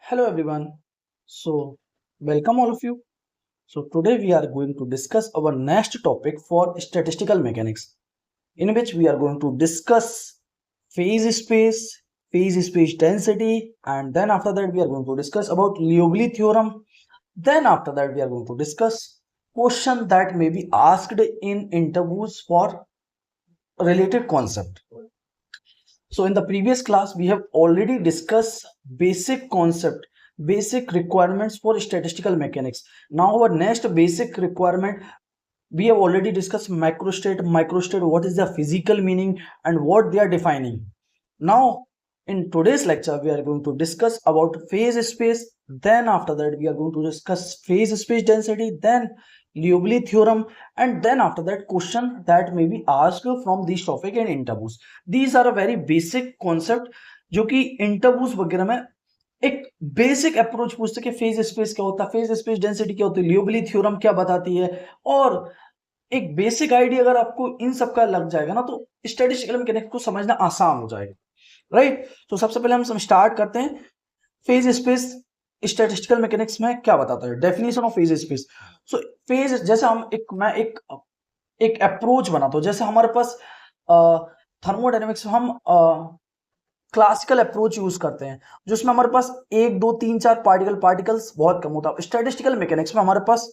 Hello everyone. Welcome all of you. Today we are going to discuss our next topic for statistical mechanics, in which we are going to discuss phase space density, and then after that we are going to discuss about Liouville theorem. Then after that we are going to discuss question that may be asked in interviews for related concept. So in the previous class, we have already discussed basic concept, basic requirements for statistical mechanics. Now our next basic requirement, we have already discussed microstate, what is the physical meaning and what they are defining. Now in today's lecture, we are going to discuss about phase space. Then after that, we are going to discuss phase space density, then Liouville theorem, and then after that question that may be asked from this topic in interviews. These are a very basic concept जो कि interviews वगैरह में एक basic approach पूछते कि phase space क्या होता है, फेज स्पेस डेंसिटी क्या होती है, लियोवली थ्योरम क्या बताती है, और एक बेसिक आइडिया अगर आपको इन सब का लग जाएगा ना तो स्टैटिस्टिकल मैकेनिक्स को समझना आसान हो जाएगा, राइट। तो सबसे पहले हम स्टार्ट करते हैं फेज स्पेस स्टैटिस्टिकल मैकेनिक्स में क्या बताता है, definition of phase space. So phase जैसे हम मैं एक अप्रोच बनाता हूं, जैसे हमारे पास थर्मोडायनेमिक्स में हम क्लासिकल अप्रोच यूज करते हैं जिसमें हमारे पास 1 2 3 4 पार्टिकल्स बहुत कम होता है। स्टैटिस्टिकल मैकेनिक्स में हमारे पास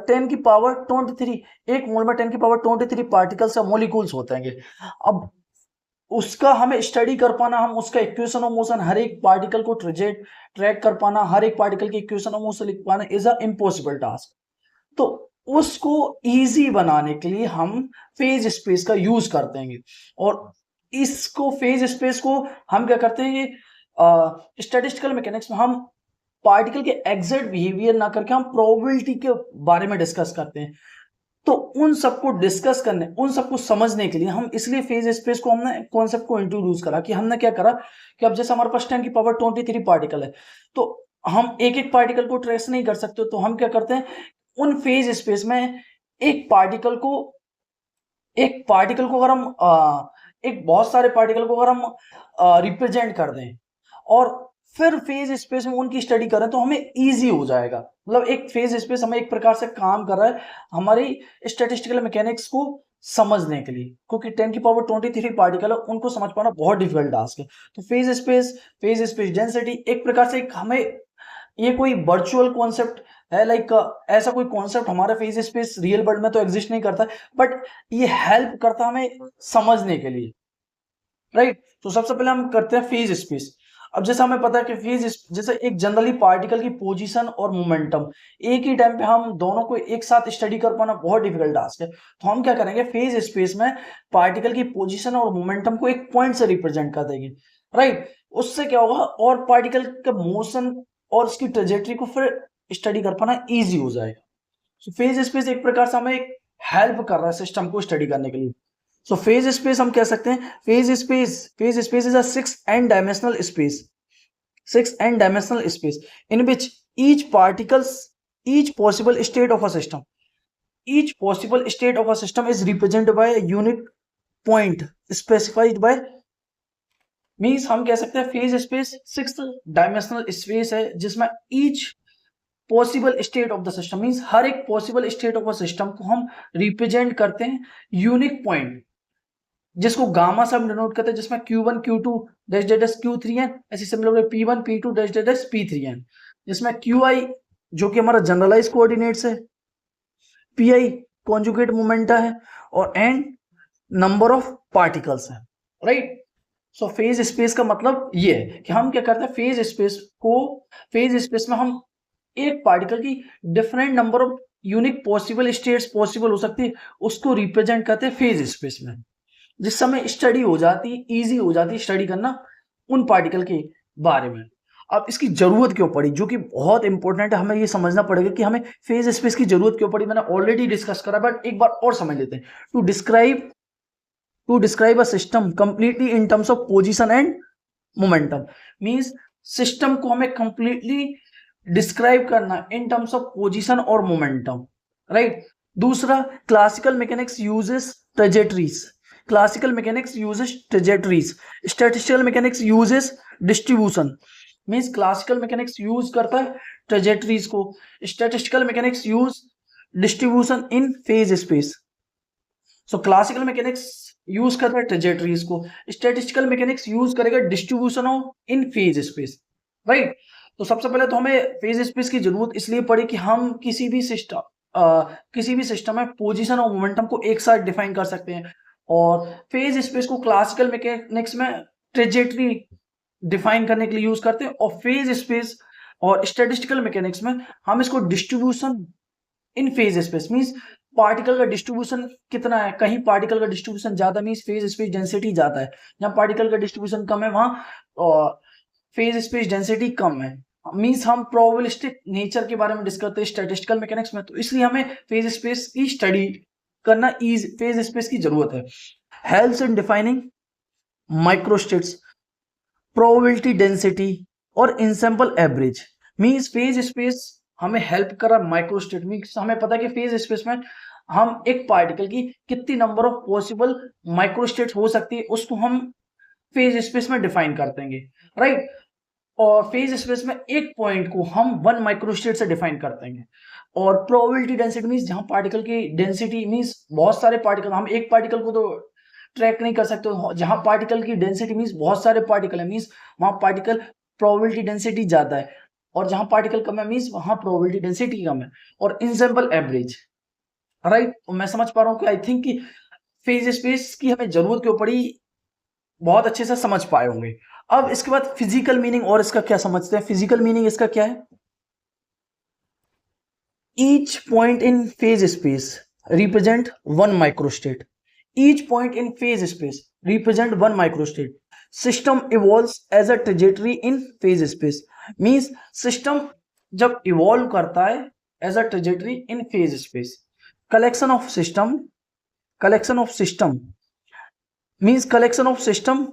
10 की पावर 23 एक मोल में 10 की पावर 23 पार्टिकल्स या मॉलिक्यूल्स होते हैं। अब उसका हमें स्टडी कर पाना, हम उसका इक्वेशन ऑफ मोशन, हर एक पार्टिकल को ट्रैक कर पाना, हर एक पार्टिकल की इक्वेशन ऑफ मोशन लिख पाना इज अ इम्पॉसिबल टास्क। तो उसको इजी बनाने के लिए हम फेज स्पेस का यूज करते हैं, और इसको फेज स्पेस को हम क्या करते हैं, ये स्टैटिस्टिकल मैकेनिक्स में हम पार्टिकल के एग्जैक्ट बिहेवियर ना करके हम प्रोबेबिलिटी के बारे में डिस्कस करते हैं। तो उन सबको डिस्कस करने, उन सबको समझने के लिए हम इसलिए फेज स्पेस को हमने कॉन्सेप्ट को इंट्रोड्यूस करा कि हमने क्या करा कि अब जैसे हमारे पास 10 की पावर 23 पार्टिकल है, तो हम एक एक पार्टिकल को ट्रेस नहीं कर सकते, तो हम क्या करते हैं उन फेज स्पेस में एक पार्टिकल को अगर हम एक बहुत सारे पार्टिकल को अगर हम रिप्रेजेंट कर दें और फिर फेज स्पेस में उनकी स्टडी करें तो हमें इजी हो जाएगा। मतलब एक फेज स्पेस हमें एक प्रकार से काम कर रहा है हमारी स्टैटिस्टिकल मैकेनिक्स को समझने के लिए, क्योंकि 10 की पावर 23 पार्टिकल है, उनको समझ पाना बहुत डिफिकल्ट टास्क है। तो फेज स्पेस डेंसिटी एक प्रकार से हमें ये कोई वर्चुअल कॉन्सेप्ट है, लाइक ऐसा कोई कॉन्सेप्ट हमारा फेज स्पेस रियल वर्ल्ड में तो एग्जिस्ट नहीं करता, बट ये हेल्प करता हमें समझने के लिए, राइट। तो सबसे पहले हम करते हैं फेज स्पेस। अब जैसा हमें पता है कि फेज जैसे एक जनरली पार्टिकल की पोजीशन और मोमेंटम एक ही टाइम पे हम दोनों को एक साथ स्टडी कर पाना बहुत डिफिकल्ट टास्क है। तो हम क्या करेंगे, फेज स्पेस में पार्टिकल की पोजीशन और मोमेंटम को एक पॉइंट से रिप्रेजेंट कर देंगे, राइट। उससे क्या होगा, और पार्टिकल का मोशन और उसकी ट्रेजेक्टरी को फिर स्टडी कर पाना इजी हो जाएगा। सो फेज स्पेस एक प्रकार से हमें हेल्प कर रहा है सिस्टम को स्टडी करने के लिए। सो फेज स्पेस हम कह सकते हैं, phase space is a 6n dimensional space in which each possible state of a system is represented by a unit point specified by, means हम कह सकते हैं फेज स्पेस 6 डायमेंशनल स्पेस है जिसमें each possible state of the system, means हर एक possible state of a system को हम रिप्रेजेंट करते हैं यूनिक पॉइंट जिसको गामा से हम डिनोट करते हैं, जिसमें Q1 Q2 dash dash dash Q3n, ऐसे similar P1 P2 dash dash dash P3n, जिसमें QI जो कि हमारा जनरलाइज कोऑर्डिनेट्स है, PI कॉन्जुगेट मोमेंटा है, और N नंबर ऑफ पार्टिकल्स है, राइट। सो फेज स्पेस का मतलब ये है कि हम क्या करते हैं, फेज स्पेस में हम एक पार्टिकल की different number of unique possible states possible हो सकती है, उसको रिप्रेजेंट करते हैं फेज स्पेस में, जिस समय स्टडी हो जाती, इजी हो जाती स्टडी करना उन पार्टिकल के बारे में। अब इसकी जरूरत क्यों पड़ी, जो कि बहुत इंपॉर्टेंट है, हमें ये समझना पड़ेगा कि हमें फेज स्पेस की जरूरत क्यों पड़ी। मैंने ऑलरेडी डिस्कस करा, बट एक बार और समझ लेते हैं। To describe a system completely in terms of position and momentum, means system को हमें कंप्लीटली डिस्क्राइब करना इन टर्म्स ऑफ पोजीशन और मोमेंटम, राइट। दूसरा, classical mechanics uses trajectories, statistical mechanics uses distribution, means classical mechanics use करता है trajectories को, statistical mechanics use distribution in phase space. So classical mechanics use करता है trajectories को, statistical mechanics use करेगा distribution of in phase space, right. तो सबसे पहले तो हमें फेज स्पेस की जरूरत इसलिए पड़ी कि हम किसी भी सिस्टम में पोजीशन और मोमेंटम को एक साथ डिफाइन कर सकते हैं, और फेज स्पेस को क्लासिकल मैकेनिक्स में ट्रेजेक्टरी डिफाइन करने के लिए यूज करते हैं, और फेज स्पेस और स्टैटिस्टिकल मैकेनिक्स में हम इसको distribution in phase space means particle का डिस्ट्रीब्यूशन कितना है, कहीं पार्टिकल का डिस्ट्रीब्यूशन ज्यादा मींस फेज स्पेस डेंसिटी ज्यादा है, जहां पार्टिकल का डिस्ट्रीब्यूशन कम है वहां फेज स्पेस डेंसिटी कम है। मींस हम प्रोबेबिलिस्टिक नेचर के बारे में डिस्कस करते हैं स्टैटिस्टिकल मैकेनिक्स में, तो इसलिए हमें फेज स्पेस की स्टडी करना फेज स्पेस की जरूरत है। Helps in defining microstates, probability density और इनसैम्पल एवरेज। मींस फेज स्पेस हमें हेल्प कर रहा है माइक्रोस्टेट, मींस हमें पता है कि फेज स्पेस में हम एक पार्टिकल की कितनी नंबर ऑफ पॉसिबल माइक्रोस्टेट्स हो सकती है उसको हम फेज स्पेस में डिफाइन कर देंगे, राइट। और फेज स्पेस में एक पॉइंट को हम 1 माइक्रोस्टेट से डिफाइन कर देंगे। और प्रोबेबिलिटी डेंसिटी मींस जहां पार्टिकल की डेंसिटी मींस बहुत सारे पार्टिकल, हम एक पार्टिकल को तो ट्रैक नहीं कर सकते, जहां पार्टिकल की डेंसिटी मींस बहुत सारे पार्टिकल है मींस वहां पार्टिकल प्रोबेबिलिटी डेंसिटी ज्यादा है, और जहां पार्टिकल कम है मींस वहां प्रोबेबिलिटी डेंसिटी कम है। और इनसैम्पल एवरेज, राइट। मैं समझ पा रहा हूं कि आई थिंक कि फेज स्पेस की हमें जरूरत क्यों पड़ी, बहुत अच्छे से समझ पाए होंगे। अब इसके बाद फिजिकल मीनिंग और इसका क्या समझते हैं। फिजिकल मीनिंग इसका क्या है, each point in phase space represent 1 microstate, each point in phase space represent 1 microstate, system evolves as a trajectory in phase space. Means system जब इवॉल्व करता है as a trajectory in phase space. Collection of system means collection of system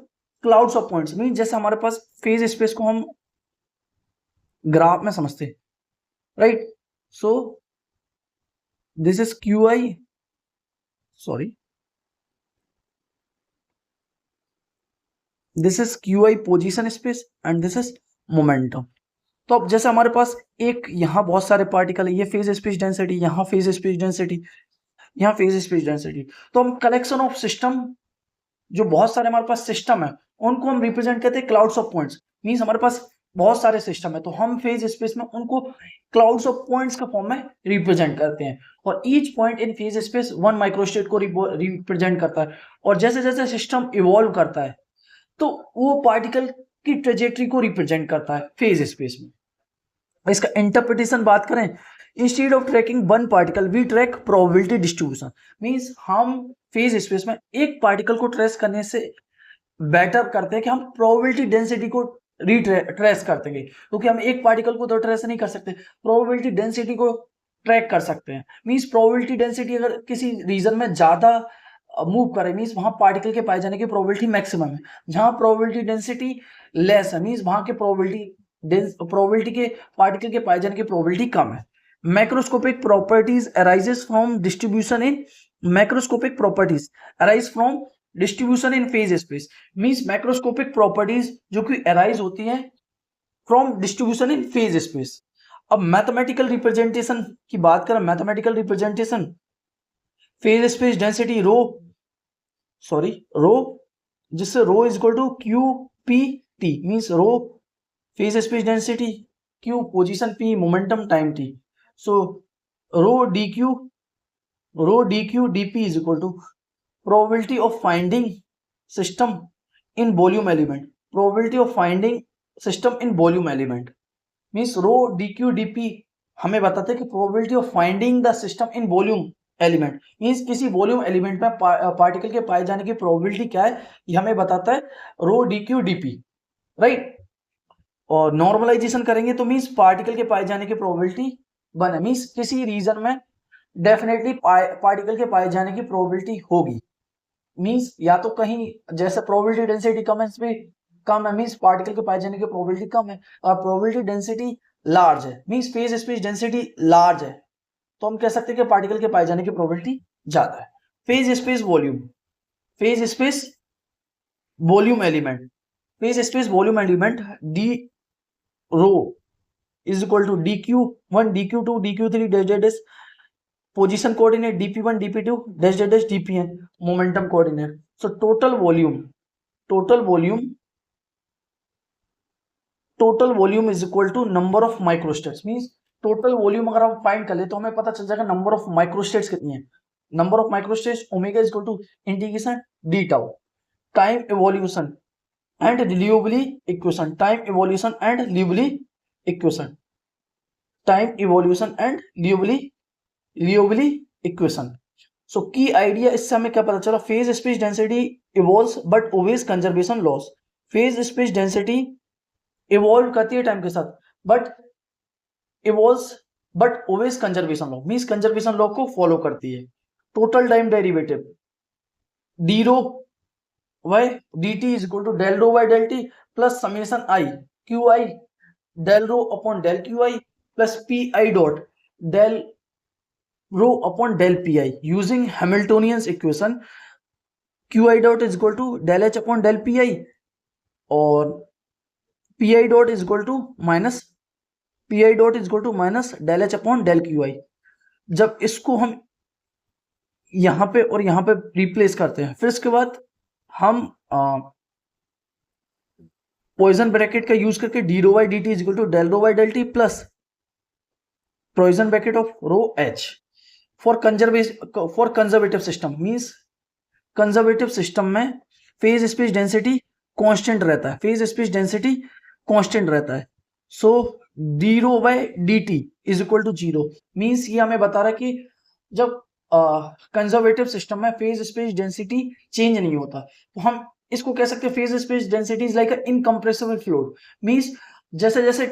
clouds of points, means जैसे हमारे पास phase space को हम graph में समझते हैं, right. So this is Q I, sorry this is Q I position space and this is momentum. तो अब जैसे हमारे पास एक यहाँ बहुत सारे पार्टिकल है, ये फेज स्पेस डेंसिटी, यहाँ फेज स्पेस डेंसिटी, यहाँ फेज स्पेस डेंसिटी, तो हम कलेक्शन ऑफ सिस्टम, जो बहुत सारे हमारे पास सिस्टम है उनको हम रिप्रेजेंट करते हैं क्लाउड्स ऑफ पॉइंट्स। मींस हमारे पास बहुत सारे सिस्टम है तो हम फेज स्पेस में उनको क्लाउड्स ऑफ पॉइंट्स का फॉर्म में रिप्रेजेंट करते हैं, और each point in phase space 1 microstate को रिप्रेजेंट करता है। और जैसे जैसे सिस्टम इवॉल्व करता है तो वो पार्टिकल की ट्रेजेक्टरी को रिप्रेजेंट करता है फेज स्पेस में। इसका इंटरप्रिटेशन बात करें, instead of tracking 1 particle we track probability distribution. Means हम फेज स्पेस में एक पार्टिकल को ट्रेस करने से बेटर करते हैं कि हम प्रोबेबिलिटी डेंसिटी को ट्रेस करते हैं, क्योंकि हम एक पार्टिकल को तो ट्रेस नहीं कर सकते, प्रोबेबिलिटी डेंसिटी को ट्रैक कर सकते हैं। मींस प्रोबेबिलिटी डेंसिटी अगर किसी रीजन में ज्यादा मूव करे मींस वहां पार्टिकल के पाए जाने की प्रोबेबिलिटी मैक्सिमम है, जहां प्रोबेबिलिटी डेंसिटी लेस है मींस वहां के प्रोबेबिलिटी के पार्टिकल के पाए जाने की प्रोबेबिलिटी कम है। Macroscopic properties arises from distribution in macroscopic properties arise from distribution in phase space. Means macroscopic properties जो कि अराइज होती हैं from distribution in phase space. अब मैथमेटिकल रिप्रेजेंटेशन की बात करें, mathematical representation phase space density rho, जिससे rho is equal to q P t, means rho phase space density, q position, p momentum time t. So rho D Q D p is equal to probability of finding system in volume element, probability of finding system in volume element. Means rho D Q D P हमें बताते हैं कि probability of finding the system in volume element, means किसी volume element में particle के पाए जाने की प्रोबेबिलिटी क्या है ये हमें बताता है rho D Q D p, right. और नॉर्मलाइजेशन करेंगे तो मींस पार्टिकल के पाए जाने की प्रोबेबिलिटी 1 है, मींस किसी रीजन में डेफिनेटली पार्टिकल के पाए जाने की प्रोबेबिलिटी होगी। मींस या तो कहीं जैसे प्रोबेबिलिटी डेंसिटी कम है इसमें कम है, मींस पार्टिकल के पाए जाने की प्रोबेबिलिटी कम है, और प्रोबेबिलिटी डेंसिटी लार्ज है means phase space density large है, तो हम कह सकते हैं कि पार्टिकल के पाए जाने की प्रोबेबिलिटी ज्यादा है। Phase space volume element D rho is equal to dq1 dq2 dq3 dash dash dash position coordinate dp1 dp2 dash dash dash dpn momentum coordinate. So total volume is equal to number of microstates. means total volume अगर हम find कर ले तो हमें पता चल जाएगा number of microstates कितनी है. Number of microstates omega is equal to integration D tau time evolution and Liouville equation. Time evolution and Liouville equation. Time evolution and Liouville equation. So key idea इससे हमें क्या पता चला? phase space density evolves but always conservation loss. phase space density evolve करती है time के साथ but evolves but always conservation law means conservation law को follow करती है. total time derivative d rho y dt is equal to del rho by del t plus summation I qi del rho upon del qi plus pi dot del rho upon del pi using Hamiltonian's equation. qi dot is equal to del h upon del pi और pi dot is equal to minus del h upon del qi. जब इसको हम यहां पे और यहां पे replace करते हैं फिर इसके बाद हम पॉइसन ब्रैकेट का यूज करके d rho y d T is equal to del rho y del T plus Poisson bracket of rho H for conservative system means conservative system में फेज स्पेस डेंसिटी कांस्टेंट रहता है. So d rho by D T is equal to zero means ये हमें बता रहा है कि जब कंजर्वेटिव सिस्टम में फेज स्पेस डेंसिटी चेंज नहीं होता तो हम इसको कह सकते हैं phase space density is like a incompressible fluid. Means जैसे जैसे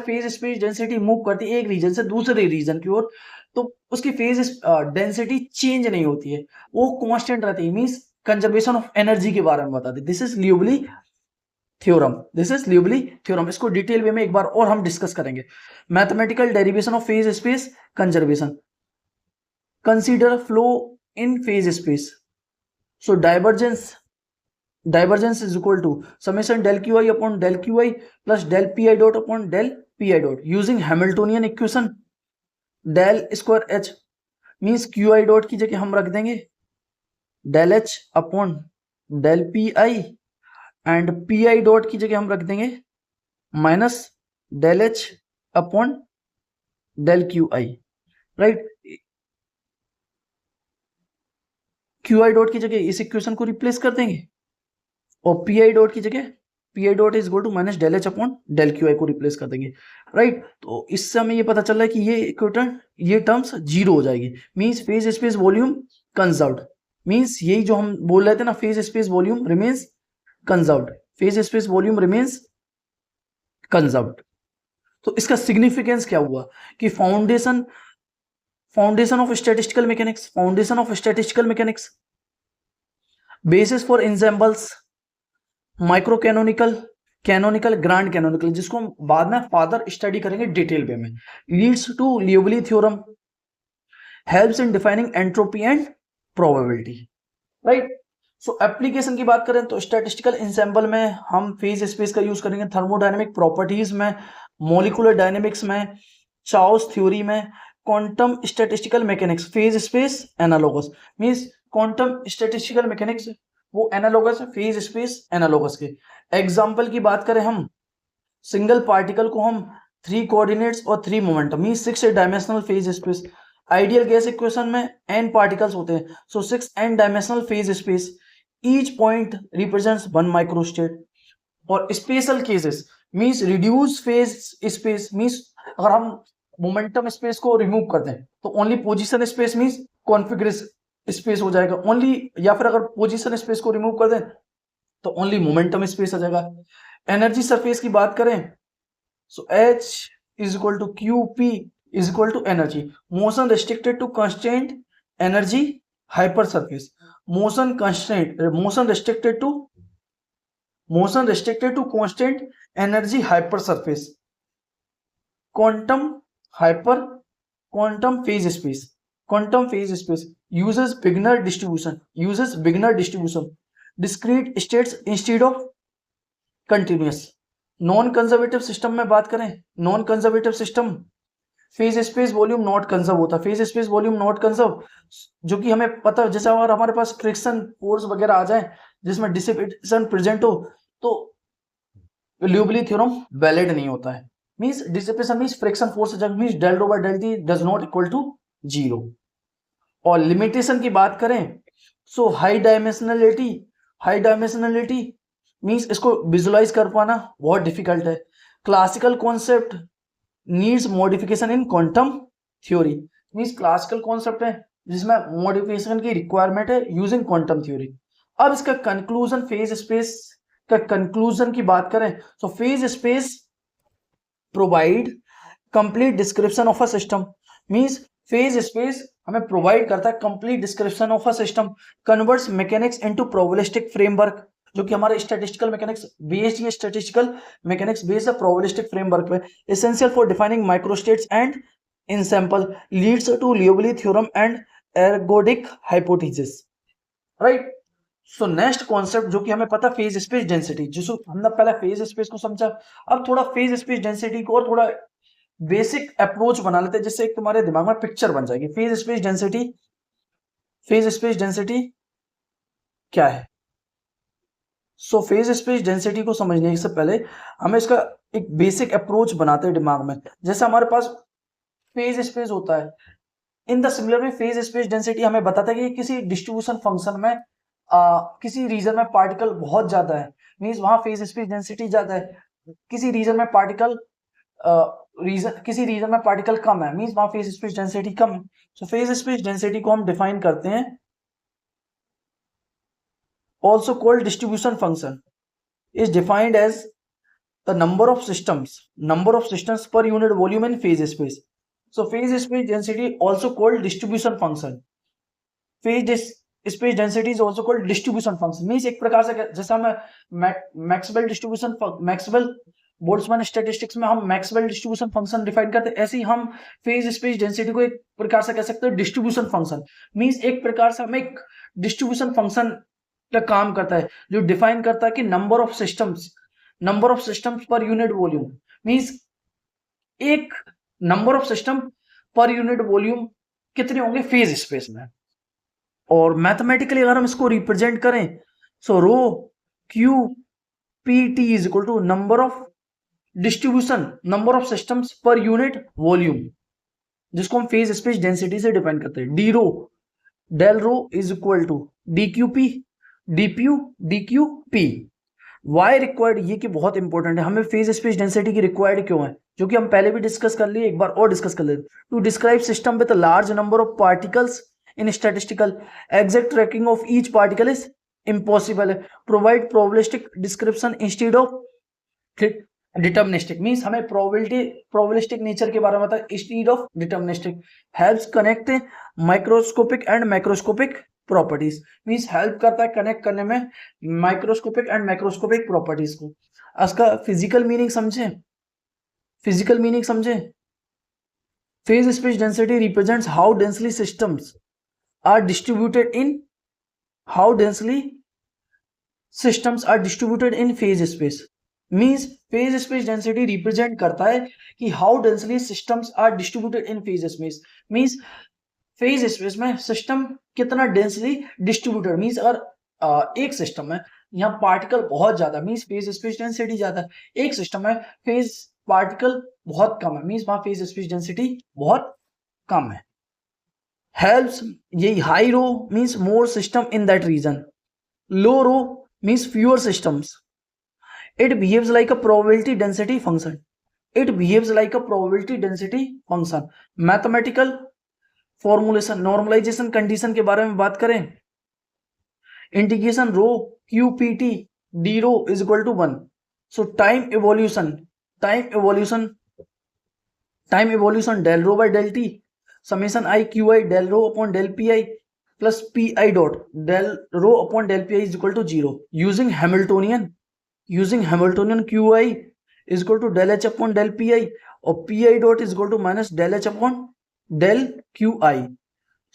फेज स्पेस डेंसिटी मूव करती है एक रीजन से दूसरे रीजन की ओर तो उसकी फेज डेंसिटी चेंज नहीं होती है, वो कांस्टेंट रहती है. मींस कंजर्वेशन ऑफ एनर्जी के बारे में बताते. This is लियोवली theorem. इसको डिटेल वे में एक बार और हम डिस्कस करेंगे. Mathematical derivation of phase space conservation. Consider flow in phase space. So divergence is equal to summation del qi upon del qi plus del pi dot upon del pi dot using Hamiltonian equation. del square h means qi dot की जगह हम रख देंगे del h upon del pi and pi dot की जगह हम रख देंगे minus del h upon del qi. right? qi dot की जगह इस इक्वेशन को रिप्लेस कर देंगे और pi डॉट की जगह pi dot is equal to minus del H upon del Q I को रिप्लेस कर देंगे. राइट? तो इससे हमें ये पता चल रहा है कि ये टर्म्स जीरो हो जाएगी. Means phase space volume conserved. Means यही जो हम बोल रहे थे ना phase space volume remains conserved. तो इसका सिग्निफिकेंस क्या हुआ कि foundation of statistical mechanics basis for ensembles micro canonical grand canonical जिसको हम बाद में फादर स्टडी करेंगे डिटेल वे में leads to Liouville theorem helps in defining entropy and probability. Right? So application की बात करें तो स्टैटिस्टिकल एंसेम्बल में हम फेज स्पेस का यूज करेंगे, थर्मोडायनेमिक प्रॉपर्टीज में, मॉलिक्यूलर डायनेमिक्स में, चाउस थ्योरी में, quantum statistical mechanics phase space analogous. Means quantum statistical mechanics वो एनालोगस है फेज स्पेस एनालोगस के. एग्जांपल की बात करें हम सिंगल पार्टिकल को हम 3 कोऑर्डिनेट्स और 3 momentum means 6 dimensional phase space. Ideal gas equation में n पार्टिकल्स होते हैं so 6 n dimensional phase space each point represents 1 microstate. और special cases means reduce phase space means अगर हम मोमेंटम स्पेस को रिमूव कर दें तो only position space means configuration space हो जाएगा ओनली, या फिर अगर पोजीशन स्पेस को रिमूव कर दें तो ओनली मोमेंटम स्पेस आ जाएगा. एनर्जी सरफेस की बात करें so H is equal to QP is equal to energy motion restricted to constant energy hyper surface. Motion restricted to constant energy hyper surface. quantum phase space uses Wigner distribution discrete states instead of continuous. Non conservative system में बात करें, non conservative system phase space volume not conserve होता है, phase space volume not conserve, जो कि हमें पता है जैसे अगर हमारे पास फ्रिक्शन फोर्स वगैरह आ जाए जिसमें डिसिपेशन प्रेजेंट हो तो ल्यूबली थ्योरम वैलिड नहीं होता है। Means dissipation means friction force means del rho by del T does not equal to 0। और लिमिटेशन की बात करें सो हाई डायमेंशनलिटी मींस इसको विजुलाइज कर पाना बहुत डिफिकल्ट है। Classical concept needs modification in quantum theory means classical concept है जिसमें मॉडिफिकेशन की रिक्वायरमेंट है यूजिंग क्वांटम थ्योरी। अब इसका कंक्लूजन फेज स्पेस का कंक्लूजन की बात करें तो phase space provide complete description of a system means phase space हमें प्रोवाइड करता है complete description of a system, converts mechanics into probabilistic framework, जो कि हमारे स्टैटिस्टिकल मैकेनिक्स बेस्ड ये स्टैटिस्टिकल मैकेनिक्स बेस्ड है प्रोबेबिलिस्टिक फ्रेमवर्क पे, essential for defining microstates and ensemble leads to लियोबली theorem and ergodic hypothesis, right. So next concept जो कि हमें पता फेज स्पेस डेंसिटी, जिसको हमने पहले फेज स्पेस को समझा, अब थोड़ा फेज स्पेस डेंसिटी को और थोड़ा बेसिक अप्रोच बना लेते हैं जिससे एक तुम्हारे दिमाग में पिक्चर बन जाएगी। Phase space density, phase space density क्या है? सो फेज स्पेस डेंसिटी को समझने से पहले हमें इसका एक बेसिक अप्रोच बनाते हैं दिमाग में। जैसे हमारे पास फेज स्पेस होता है, in the similar way phase space density हमें बताता है कि किसी डिस्ट्रीब्यूशन फंक्शन में किसी रीजन में पार्टिकल बहुत ज्यादा है मींस वहां फेज स्पेस डेंसिटी ज्यादा है, किसी रीजन में पार्टिकल किसी रीजन में पार्टिकल कम है मींस वहां फेज स्पेस डेंसिटी कम है। सो फेज स्पेस डेंसिटी को हम डिफाइन करते हैं also called distribution function is defined as the number of systems per unit volume in phase space. So phase space density also called distribution function, phase space density is also called distribution function means एक प्रकार से जैसे हम Maxwell distribution Maxwell Boltzmann statistics में हम Maxwell distribution function define करते हैं, ऐसे ही हम फेज स्पेस डेंसिटी को एक प्रकार से कह सकते हैं डिस्ट्रीब्यूशन फंक्शन मींस एक प्रकार से हम एक डिस्ट्रीब्यूशन फंक्शन का काम करता है जो डिफाइन करता है कि number of systems per unit volume means एक number of system per unit volume कितने होंगे फेज स्पेस में। और मैथमेटिकली अगर हम इसको रिप्रेजेंट करें so rho Q P T is equal to number of systems per unit volume, जिसको हम फेज स्पेस डेंसिटी से डिपेंड करते हैं। D rho del rho is equal to D Q P. Why required, ये कि बहुत important है, हमें फेज स्पेस डेंसिटी की रिक्वायर्ड क्यों है, जो कि हम पहले भी डिस्कस कर लिए, एक बार और डिस्कस कर लेते। To describe system with large number of particles in statistical exact tracking of each particle is impossible है। Provide probabilistic description instead of deterministic means हमें प्रोबेबिलिस्टिक नेचर के बारे में बताया instead of deterministic. Helps connect microscopic and macroscopic properties means help करता है connect करने में माइक्रोस्कोपिक एंड मैक्रोस्कोपिक प्रॉपर्टीज को। इसका फिजिकल मीनिंग समझे। Phase space density represents how densely systems are distributed in phase space means phase space density represent करता है कि how densely systems are distributed in phase space means phase space में system कितना densely distributed means अगर एक system है यहाँ particle बहुत ज्यादा मींस फेज स्पेस डेंसिटी ज्यादा, एक सिस्टम है फेज पार्टिकल बहुत कम है मींस वहां फेज स्पेस डेंसिटी बहुत कम है। हेल्प्स, यही high rho means more system in that region, low rho means fewer systems. It behaves like a probability density function. Mathematical formulation, normalization condition के बारे में बात करें, integration rho Q P T D rho is equal to 1। So time evolution del rho by del t summation i q I del rho upon del P i plus p I dot del rho upon del P i is equal to 0 using Hamiltonian QI is equal to del H upon del PI और PI dot is equal to minus del H upon del QI.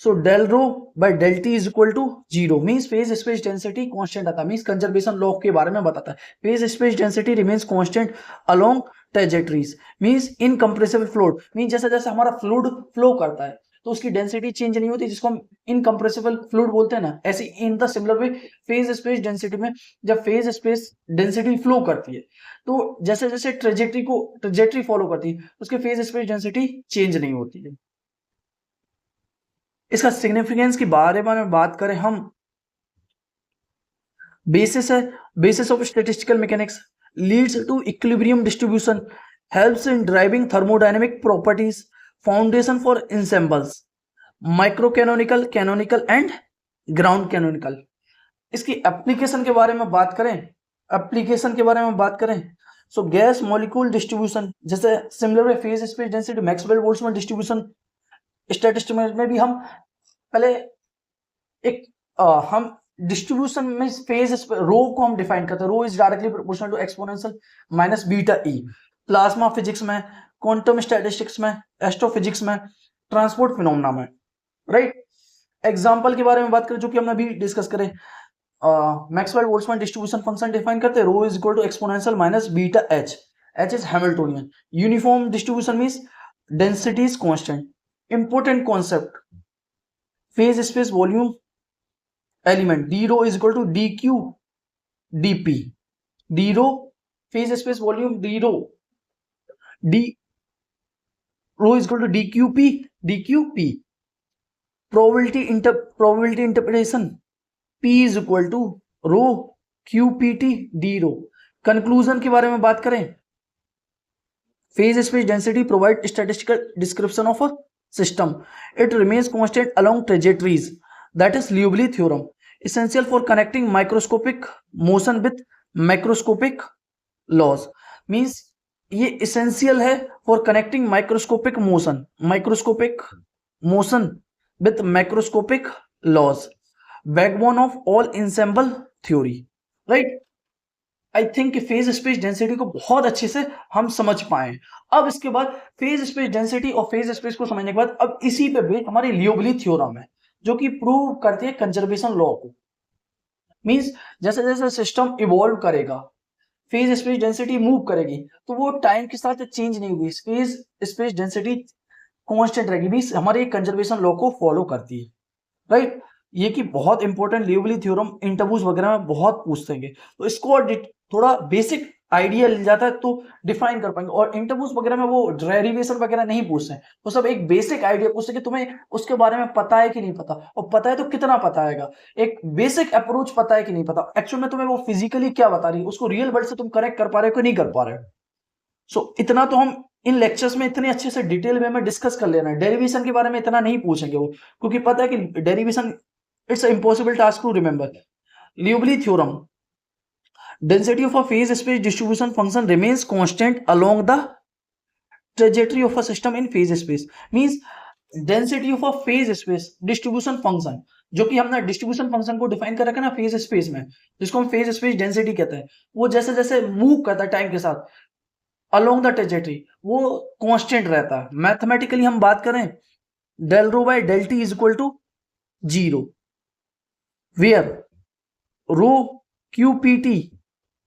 So del rho by del T is equal to 0 means phase space density constant आता है, means conservation law के बारे में बताता है। Phase space density remains constant along trajectories means incompressible fluid, means जैसे जैसे हमारा फ्लूइड फ्लो करता है तो उसकी डेंसिटी चेंज नहीं होती, जिसको हम इनकंप्रेसिबल फ्लूइड बोलते हैं ना। ऐसे in the similar way phase space density में जब फेज स्पेस डेंसिटी फ्लो करती है तो जैसे जैसे ट्रेजेक्टरी फॉलो करती है उसके फेज स्पेस डेंसिटी चेंज नहीं होती है। इसका सिग्निफिकेंस के बारे में बात करें हम, बेसिस है, basis of statistical mechanics, leads to equilibrium distribution, helps in driving thermodynamic properties, foundation for ensembles, micro canonical, canonical and ground canonical. इसकी एप्लीकेशन के बारे में बात करें, एप्लीकेशन के बारे में बात करें सो गैस मॉलिक्यूल डिस्ट्रीब्यूशन, जैसे similar phase space density Maxwell Boltzmann distribution, statistics में भी हम पहले एक हम डिस्ट्रीब्यूशन में फेज रो को हम डिफाइन करते हैं, rho is directly proportional to exponential minus beta E. Plasma physics में, क्वांटम स्टैटिस्टिक्स में, एस्ट्रोफिजिक्स में, ट्रांसपोर्ट फिनोमेना में, राइट। एग्जांपल के बारे में बात करें जो कि हमने अभी डिस्कस करें, Maxwell Boltzmann distribution function define करते हैं, rho is equal to exponential minus beta H, H is Hamiltonian. Uniform distribution means density is constant. Important concept, phase space volume element, D rho is equal to D Q D P, D rho phase space volume, D rho is equal to D Q P. Probability interpretation, P is equal to rho Q P T D rho. Conclusion के बारे में बात करें, phase space density provide statistical description of a system. It remains constant along trajectories. That is Liouville theorem. Essential for connecting microscopic motion with macroscopic laws. Means ये essential है for connecting microscopic motion with macroscopic laws. Backbone of all ensemble theory. Right? I think phase space density को बहुत अच्छे से हम समझ पाए। अब इसके बाद फेज स्पेस डेंसिटी और फेज स्पेस को समझने के बाद अब इसी पे बेस्ड हमारी लियोविली थ्योरम है जो कि प्रूव करती है कंजर्वेशन लॉ को। मींस जैसे जैसे सिस्टम इवॉल्व करेगा, फेज स्पेस डेंसिटी मूव करेगी तो वो टाइम के साथ चेंज नहीं होगी, फेज स्पेस डेंसिटी कांस्टेंट रहेगी। मींस हमारे कंजर्वेशन लॉ को फॉलो करती है, राइट। ये कि बहुत इंपॉर्टेंट लियोविली थ्योरम इंटरव्यूज वगैरह में बहुत पूछते हैं, तो इसको थोड़ा बेसिक आइडिया मिल जाता है तो डिफाइन कर पाएंगे। और इंटरव्यूज वगैरह में वो डेरिवेशन वगैरह नहीं पूछते हैं, वो सब एक बेसिक आइडिया पूछते हैं कि तुम्हें उसके बारे में पता है कि नहीं पता, और पता है तो कितना पता है, एक बेसिक अप्रोच पता है कि नहीं पता, एक्चुअल में तुम्हें वो फिजिकली क्या बता रही है उसको रियल वर्ल्ड से तुम कनेक्ट कर पा रहे हो कि नहीं कर पा रहे हो। सो इतना तो हम इन लेक्चर्स में इतने अच्छे से डिटेल में डिस्कस कर लेना है। डेरिवेशन के बारे में इतना नहीं पूछेंगे वो, क्योंकि पता है कि derivation it's impossible task to remember. Liouville theorem, density of a phase space distribution function remains constant along the trajectory of a system in phase space. Means density of a phase space distribution function, जो कि हमने distribution function को define कर रखा है ना phase space में, जिसको हम फेज स्पेस डेंसिटी कहते हैं, वो जैसे जैसे मूव करता है टाइम के साथ अलोंग द ट्रेजेक्टरी वो कांस्टेंट रहता है। मैथमेटिकली हम बात करें, del rho by del T is equal to 0, where rho Q P t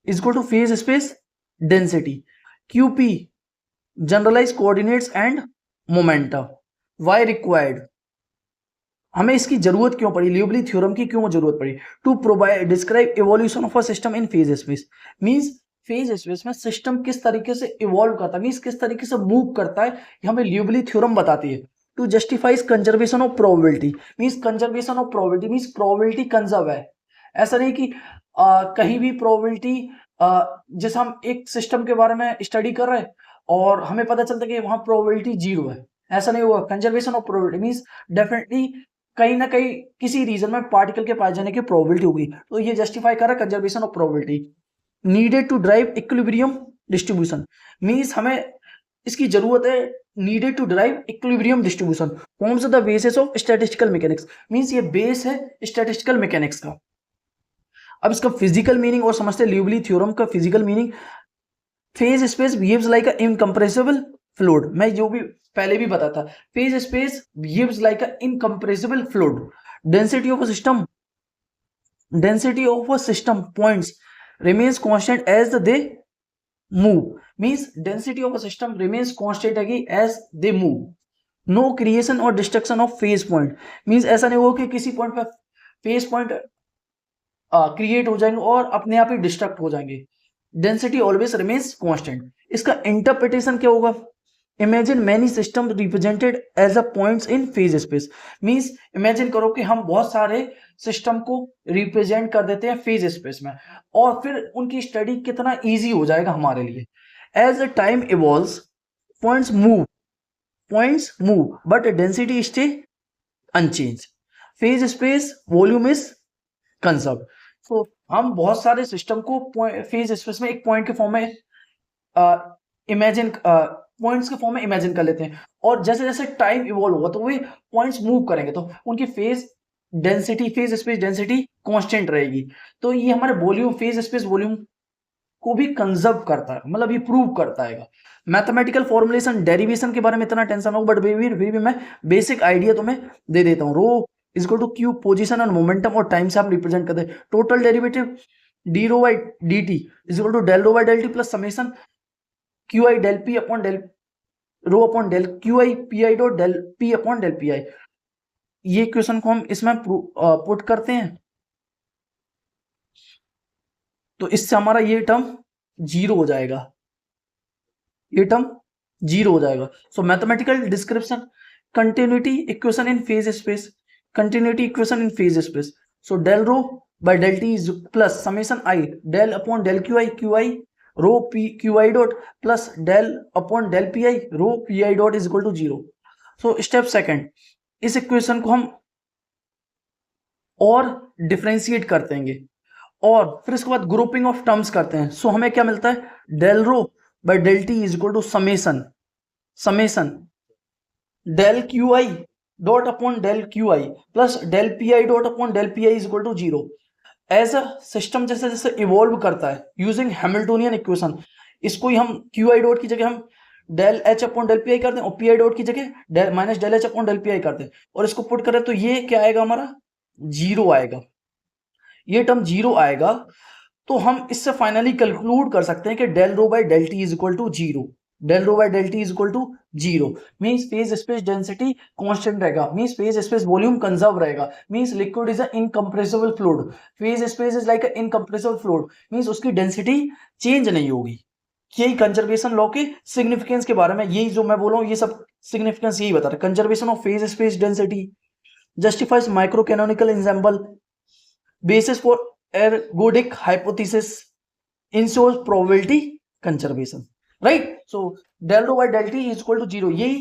is equal to phase space density, qp generalized coordinates and momenta. Why required? हमें इसकी जरूरत क्यों पड़ी, लियोविली थ्योरम की क्यों जरूरत पड़ी? To provide describe evolution of a system in phase space. Means phase space में सिस्टम किस तरीके से इवॉल्व करता है, मींस किस तरीके से मूव करता है, ये हमें लियोविली थ्योरम बताती है। To justifies conservation of probability, means conservation of probability means probability conserve है। ऐसा नहीं कि कहीं भी प्रोबेबिलिटी, जैसे हम एक सिस्टम के बारे में स्टडी कर रहे हैं और हमें पता चलता है कि वहां प्रोबेबिलिटी 0 है, ऐसा नहीं हुआ। Conservation of probability means definitely कहीं ना कहीं किसी रीजन में पार्टिकल के पाए जाने की प्रोबेबिलिटी होगी, तो ये जस्टिफाई कर रहा है conservation of probability. Needed to derive equilibrium distribution, means हमें इसकी जरूरत है, needed to derive equilibrium distribution forms the basis of statistical mechanics, means ये बेस है स्टैटिस्टिकल मैकेनिक्स का। अब इसका फिजिकल मीनिंग और समझते हैं लियोविली थ्योरम का physical meaning. Phase space behaves like a incompressible fluid, मैं जो भी पहले भी बता था, phase space behaves like a incompressible fluid, density of a system, density of a system points remains constant as they move, means density of a system remains constant again as they move. No creation or destruction of phase point, means ऐसा नहीं होगा कि किसी point पे phase point create हो जाएंगे और अपने आप ही डिस्ट्रक्ट हो जाएंगे. Density always remains constant. इसका इंटरप्रिटेशन क्या होगा? Imagine many system represented as a points in phase space, means imagine करो कि हम बहुत सारे सिस्टम को रिप्रेजेंट कर देते हैं फेज स्पेस में और फिर उनकी स्टडी कितना इजी हो जाएगा हमारे लिए. As a time evolves points move but density stay unchanged, phase space volume is conserve. तो हम बहुत सारे सिस्टम को फेज स्पेस में एक पॉइंट के फॉर्म में इमेजिन पॉइंट्स के फॉर्म में इमेजिन कर लेते हैं और जैसे जैसे टाइम इवॉल्व होगा तो वे पॉइंट्स मूव करेंगे तो उनकी फेज स्पेस डेंसिटी कांस्टेंट रहेगी. तो ये हमारे वॉल्यूम फेज स्पेस वॉल्यूम को भी कंजर्व करता है, मतलब ये प्रूव करता है. मैथमेटिकल फॉर्मुलेशन डेरिवेशन के बारे में इतना टेंशन हो, बट भी मैं बेसिक आइडिया तुम्हें दे देता हूँ. Rho is equal to Q, position और मोमेंटम और टाइम से आप रिप्रेजेंट करते हैं. Total derivative D rho by D T is equal to del rho by del T plus summation Q I del P upon del rho upon del Q I P I dot del P upon del P I. ये question को हम इसमें put करते हैं तो इससे हमारा ये टर्म जीरो हो जाएगा, ये टर्म जीरो हो जाएगा. So mathematical description continuity equation in phase space, continuity equation in phase space. So del rho by del T is plus summation i del upon del Q i rho p q i dot plus del upon del P i rho p I dot is equal to zero. So step second, इस equation को हम और differentiate करते हैं और फिर इसके बाद ग्रुपिंग ऑफ टर्म्स करते हैं. सो हमें क्या मिलता है? Del rho by del T is equal to summation del Q i dot upon del Q i plus del P I dot upon del P i is equal to zero. As a system जैसे जैसे evolve करता है using Hamiltonian equation, इसको ही हम Q i dot की जगह हम del H upon del P i कर दें और पी आई डॉट की जगह minus del H upon del P i कर दें और इसको पुट करें तो ये क्या आएगा? हमारा जीरो आएगा, ये टर्म जीरो आएगा. तो हम इससे फाइनली कंक्लूड कर सकते हैं कि del rho by del T is equal to zero, del rho by del T is equal to zero. Means phase space density constant रहेगा, means phase space volume conserve रहेगा, means liquid is a incompressible fluid, phase space is like a incompressible fluid, means उसकी density change नहीं होगी. यही conservation law के significance के बारे में, यही जो मैं बोल रहा हूँ ये सब सिग्निफिकेंस यही बता रहा है. Conservation of phase space density justifies micro canonical example, basis for ergodic hypothesis, ensures probability conservation, right? So del rho by del t is equal to zero. यही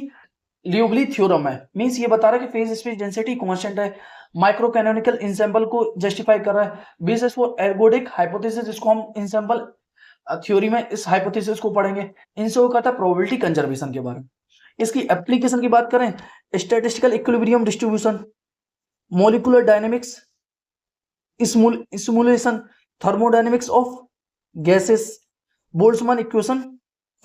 लियोवली थ्योरम है, मींस ये बता रहा है कि फेज स्पेस डेंसिटी कांस्टेंट है, micro canonical ensemble को justify कर रहा है. बेसिस फॉर एर्गोडिक हाइपोथेसिस, इसको हम इंसेंबल थ्योरी में इस हाइपोथेसिस को पढ़ेंगे. इंश्योर करता है प्रोबेबिलिटी कंजर्वेशन के बारे में. इसकी एप्लीकेशन की बात करें, statistical equilibrium distribution, molecular dynamics, simulation, thermodynamics of gases, Boltzmann equation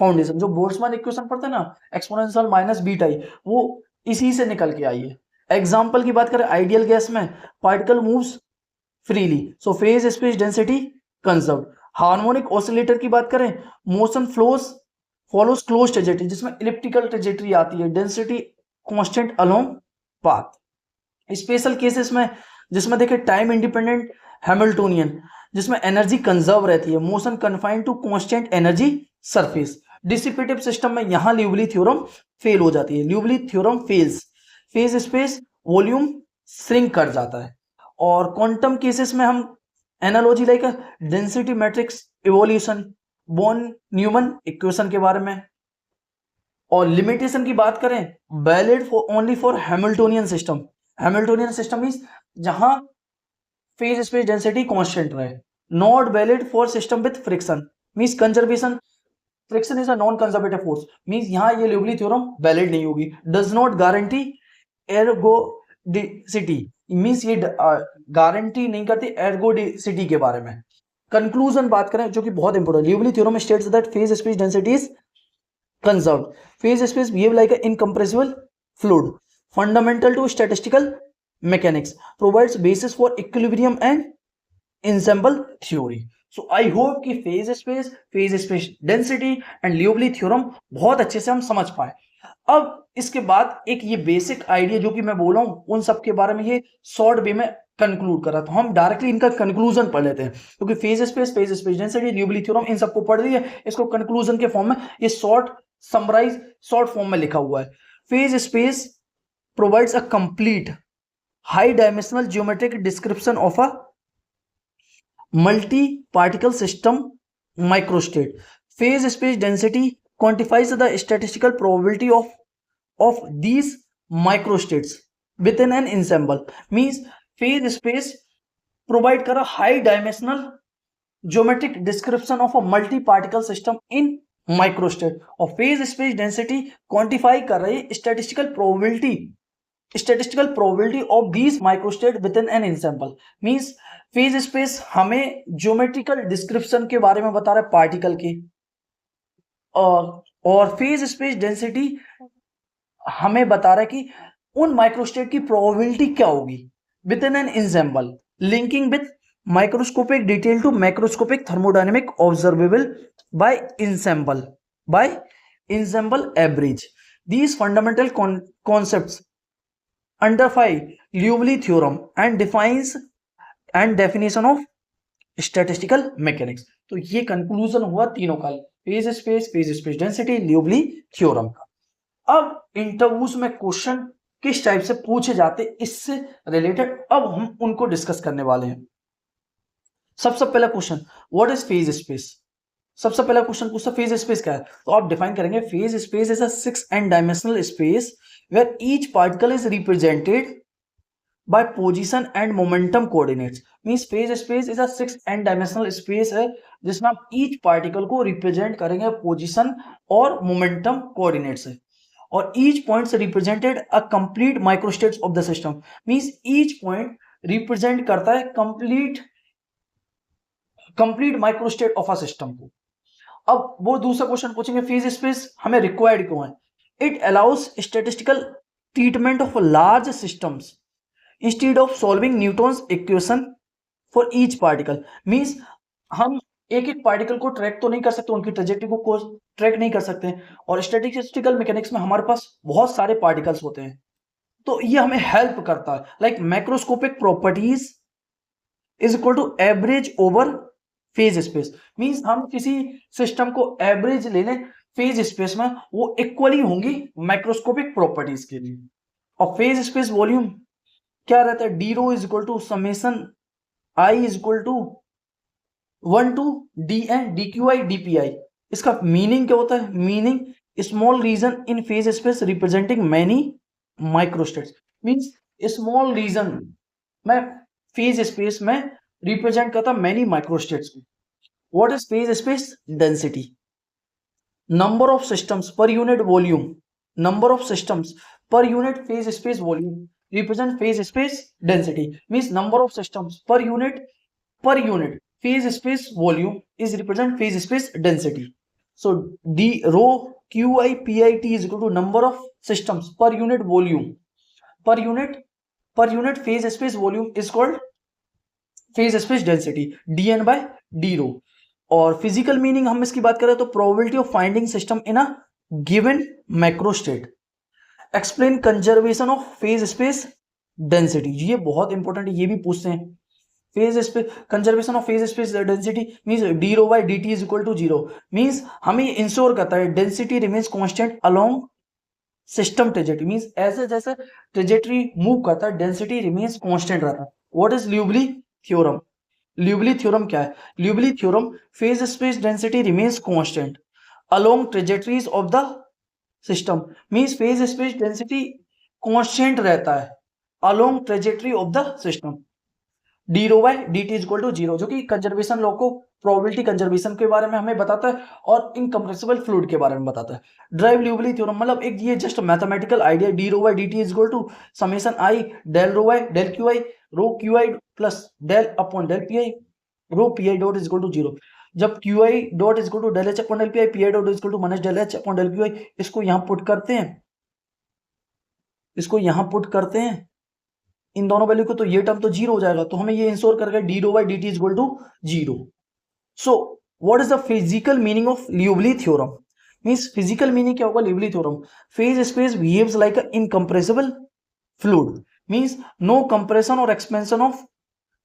foundation. जो बोल्ट्जमान इक्वेशन पढ़ते हैं ना, एक्सपोनेंशियल माइनस बीटा आई, वो इसी से निकल के आई है. एग्जांपल की बात करें, आइडियल गैस में particle moves freely, so phase space density conserve. Harmonic oscillator की बात करें, मोशन फॉलोज क्लोज ट्रेजेक्टरी, जिसमें इलिप्टिकल ट्रेजेक्टरी आती है, density constant along path. Special cases में जिसमें देखिए टाइम इंडिपेंडेंट हैमिल्टोनियन, जिसमें एनर्जी कंजर्व रहती है, motion confined to constant energy surface. Dissipative system में यहां लियोवली थ्योरम फेल हो जाती है, Liouville theorem fails, phase space volume shrink कर जाता है. और क्वांटम केसेस में हम analogy like density matrix evolution, von Neumann equation के बारे में. और लिमिटेशन की बात करें, valid only for Hamiltonian system. Hamiltonian system means जहां फेज स्पेस डेंसिटी कांस्टेंट रहे. Not valid for system with friction, means conservation, friction is a non conservative force, means यहां ये लियोवली थ्योरम वैलिड नहीं होगी. Does not guarantee ergodicity, means ये guarantee नहीं करती एर्गोडिसिटी के बारे में. कंक्लूजन बात करें जो कि बहुत important, लियोवली theorem states that phase space density is conserved. Phase space behave like an incompressible fluid. Fundamental to statistical mechanics. Provides basis for equilibrium and ensemble theory. So I hope कि phase space density and Liouville theorem बहुत अच्छे से हम समझ पाए. अब इसके बाद एक ये बेसिक आइडिया जो कि मैं बोला हूं उन सब के बारे में ये शॉर्ट वे में कंक्लूड करा, तो हम डायरेक्टली इनका कंक्लूजन पढ़ लेते हैं, क्योंकि फेज स्पेस डेंसिटी ल्यूबली थ्योरम इन सबको पढ़ लिया, इसको कंक्लूजन के फॉर्म में ये शॉर्ट फॉर्म में लिखा हुआ है. Phase space provides a complete high dimensional geometric description of a multi particle system microstate. Phase space density quantifies the statistical probability of these microstates within an ensemble. Means phase space provide कर high dimensional geometric description of a multi-particle system in microstate, और phase space density quantify कर रही statistical probability of these microstate within an ensemble. Means phase space हमें geometrical description के बारे में बता रहा है पार्टिकल की, और फेज स्पेस डेंसिटी हमें बता रहा है कि उन माइक्रोस्टेट की प्रोबेबिलिटी क्या होगी within an ensemble, linking with microscopic detail to macroscopic thermodynamic observable by ensemble average. These fundamental concepts underlie Liouville theorem and definition of statistical mechanics. तो ये कंक्लूजन हुआ तीनों का, phase space density, Liouville theorem का. अब interviews में question किस type से पूछे जाते इससे रिलेटेड अब हम उनको डिस्कस करने वाले हैं. सबसे पहला question, what is phase space. सबसे पहला क्वेश्चन पूछता फेज स्पेस क्या है, तो आप डिफाइन करेंगे phase space is a 6n dimensional space where each particle is represented by position and momentum coordinates. Means phase space is a 6n dimensional space है जिसमें आप each particle को represent करेंगे position और momentum coordinates से, और each point से represented a complete microstates of the system. Means each point represent करता है complete microstate of a system को. अब वो दूसरा क्वेश्चन पूछेंगे phase space हमें required क्यों है. It allows statistical treatment of large systems instead of solving Newton's equation for each particle. Means हम एक एक पार्टिकल को ट्रैक तो नहीं कर सकते, उनकी ट्रेजेक्टरी को ट्रैक नहीं कर सकते, और स्टैटिस्टिकल मैकेनिक्स में हमारे पास बहुत सारे पार्टिकल्स होते हैं, तो ये हमें हेल्प करता है. Like macroscopic properties is equal to average over phase space. Means हम किसी सिस्टम को एवरेज ले लें फेज स्पेस में, वो इक्वली होंगी मैक्रोस्कोपिक प्रॉपर्टीज के लिए. और फेज स्पेस वॉल्यूम क्या रहता है, D rho is equal to summation I is equal to 1 to dn dqi dpi. इसका मीनिंग क्या होता है, meaning small region in phase space representing many microstates. Means small region में फेज स्पेस में represent करता मैनी माइक्रोस्टेट्स को. What is phase space density, number of systems per unit volume, number of systems per unit phase space volume represent phase space density. Means number of systems per unit phase space volume is represent phase space density. So d rho qi pit is equal to number of systems per unit volume, per unit phase space volume is called phase space density, dn by d rho. और physical meaning हम इसकी बात करें तो probability of finding system in a given macrostate. Explain conservation of phase space density, ये बहुत important है, ये भी पूछते हैं. Phase space conservation of phase space density means d rho by D T is equal to 0. Means हमें ensure करता है density remains constant along system trajectory. Means ऐसे जैसे ट्रेजेक्टरी मूव करता है डेंसिटी रिमेन्स कांस्टेंट रहता है. What is Liouville theorem, Liouville theorem क्या है, Liouville theorem phase space density remains constant along trajectories of the system. Means phase space density constant रहता है along trajectory of the system. D rho by D T is equal to 0, जो कि conservation law को probability conservation के बारे में हमें बताता है और इनकम्प्रेसिबल फ्लूइड के बारे में बताता है. ड्राइव ल्यूवली थ्योरम मतलब एक ये just mathematical idea, d rho by D T is equal to summation i del rho by del Q i rho q i plus del upon del P i rho p I dot is equal to 0. जब q i dot is equal to del H upon del P i, P I dot is equal to minus del H upon del P i, इसको यहां put करते हैं, इसको यहां put करते हैं इन दोनों वैल्यू को, तो ये टर्म तो जीरो हो जाएगा, तो हमें ये इंश्योर करके d rho by D T is equal to zero. So what is the physical meaning of Liouville theorem? Means physical meaning क्या होगा Liouville theorem? Phase space behaves like a incompressible fluid, means no compression or expansion of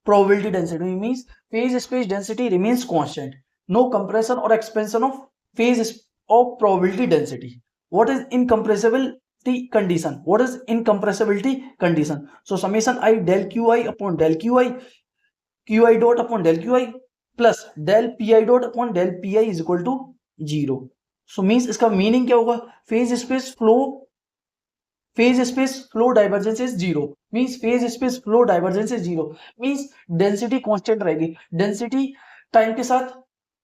probability density, means phase space density remains constant, no compression or expansion of phase of probability density. What is incompressibility condition? What is incompressibility condition? So summation I del qi upon del qi dot upon del qi plus del pi dot upon del pi is equal to 0. So means इसका meaning क्या होगा? Phase space flow divergence is zero, means phase space flow divergence is zero, means density constant रहेगी, density time के साथ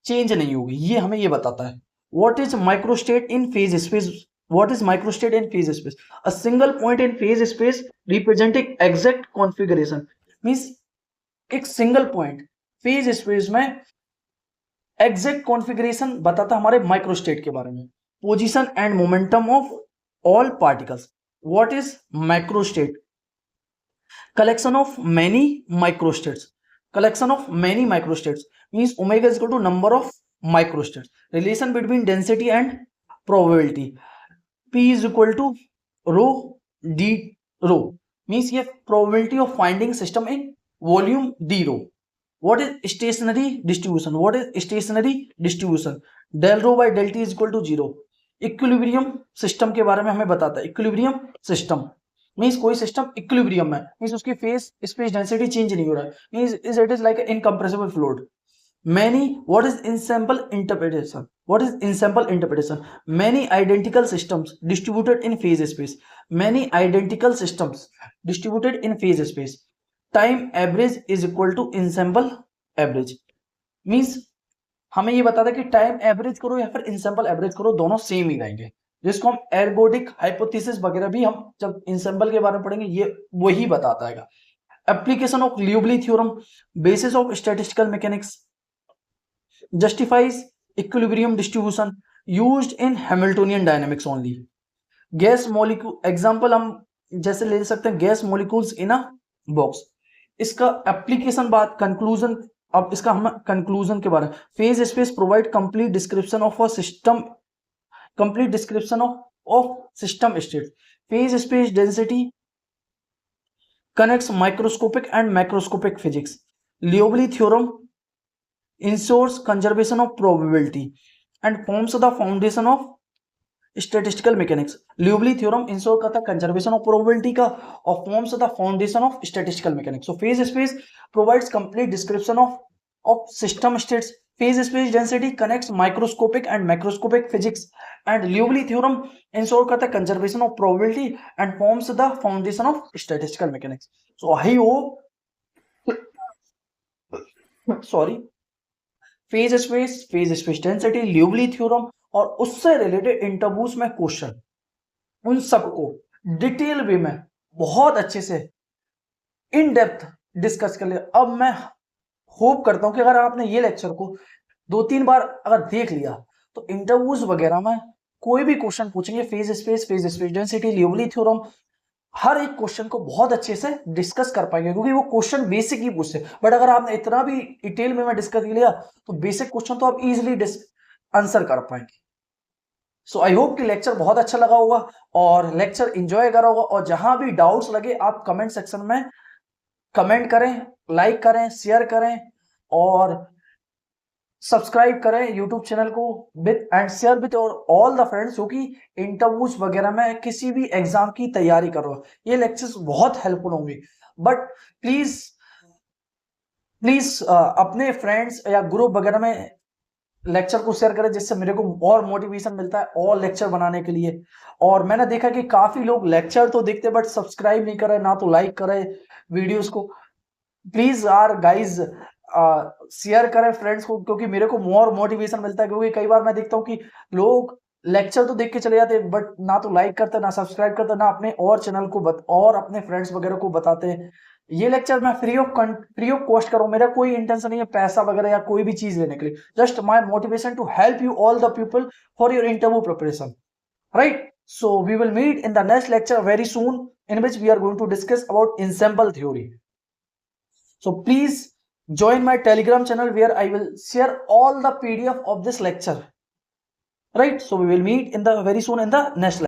change नहीं होगी, ये हमें ये बताता है। what is microstate in phase space? what is microstate in phase space? a single point in phase space representing exact configuration, means एक सिंगल पॉइंट फेज स्पेस में एग्जैक्ट कॉन्फ़िगरेशन बताता हमारे माइक्रोस्टेट के बारे में, position and momentum of all particles. What is microstate? Collection of many microstates. Collection of many microstates means omega is equal to number of microstates. Relation between density and probability. P is equal to rho d rho, means ये probability of finding system in volume d rho. What is stationary distribution? What is stationary distribution? Del rho by del t is equal to 0. Equilibrium system के बारे में हमें बताता है। Equilibrium system means कोई system equilibrium में, means उसकी phase space density change नहीं हो रहा है, means it is like incompressible fluid. Many what is ensemble interpretation? What is ensemble interpretation? Many identical systems distributed in phase space, many identical systems distributed in phase space, time average is equal to ensemble average, means हमें ये बताता है कि time average करो या फिर इनसैंपल average करो, दोनों सेम ही रहेंगे, जिसको हम एर्गोडिक हाइपोथेसिस वगैरह भी हम जब इनसैंपल के बारे में पढ़ेंगे ये वही बताता है। Application of Liouville theorem, basis of statistical mechanics, justifies equilibrium distribution used in Hamiltonian dynamics only. Gas molecule example हम जैसे ले सकते हैं gas molecules in a box, इसका एप्लीकेशन बात कंक्लूजन। अब इसका हम कंक्लूजन के बारे में, phase space provide complete description of a system, complete description of system state, phase space density connects microscopic and macroscopic physics, Liouville theorem ensures conservation of probability and forms the foundation of statistical mechanics. लियोवली theorem ensure करता है conservation of probability का और forms the foundation of statistical mechanics. So phase space provides complete description of system states, phase space density connects microscopic and macroscopic physics and लियोवली theorem ensure करता है conservation of probability and forms the foundation of statistical mechanics. So I hope sorry phase space density, Liouville theorem और उससे related interviews में question, उन सबको detail way में बहुत अच्छे से इन डेप्थ डिस्कस कर लिया। अब मैं होप करता हूं कि अगर आपने ये लेक्चर को 2-3 बार अगर देख लिया तो इंटरव्यूज वगैरह में कोई भी क्वेश्चन पूछेंगे phase space density, Liouville theorem, हर एक क्वेश्चन को बहुत अच्छे से डिस्कस कर पाएंगे क्योंकि वो क्वेश्चन बेसिक ही पूछते हैं। बट अगर आपने इतना भी डिटेल में डिस्कस कर लिया तो बेसिक क्वेश्चन तो आप इजीली आंसर कर पाएंगे। सो आई होप कि लेक्चर बहुत अच्छा लगा होगा और लेक्चर एंजॉय करा होगा, और जहां भी डाउट्स लगे आप कमेंट सेक्शन में कमेंट करें, लाइक करें, शेयर करें और सब्सक्राइब करें यूट्यूब चैनल को विद एंड शेयर विद और ऑल द फ्रेंड्स जो कि इंटरव्यूज वगैरह में किसी भी एग्जाम की तैयारी कर रहे हो। ये लेक्चर्स बहुत हेल्पफुल होंगे, बट प्लीज अपने फ्रेंड्स या ग्रुप वगैरह में लेक्चर को शेयर करें जिससे मेरे को और मोटिवेशन मिलता है और लेक्चर बनाने के लिए। और मैंने देखा कि काफी लोग लेक्चर तो देखते बट सब्सक्राइब नहीं कर रहे, ना तो लाइक कर रहे वीडियोस को। प्लीज यार गाइज शेयर करें फ्रेंड्स को, क्योंकि मेरे को मोर मोटिवेशन मिलता है। क्योंकि कई बार मैं देखता हूँ कि लोग लेक्चर तो देख के चले जाते हैं बट ना तो लाइक करते, ना सब्सक्राइब करते, ना अपने और चैनल को और अपने फ्रेंड्स वगैरह को बताते हैं। ये लेक्चर मैं फ्री ऑफ कॉस्ट कर रहा हूं, मेरा कोई इंटेंशन नहीं है पैसा वगैरह या कोई भी चीज लेने के लिए, just my motivation to help you all the people for your interview preparation, right? So we will meet in the next lecture very soon, in which we are going to discuss about ensemble theory. So please join my Telegram channel where I will share all the PDF of this lecture, right? So we will meet in the very soon in the next lecture.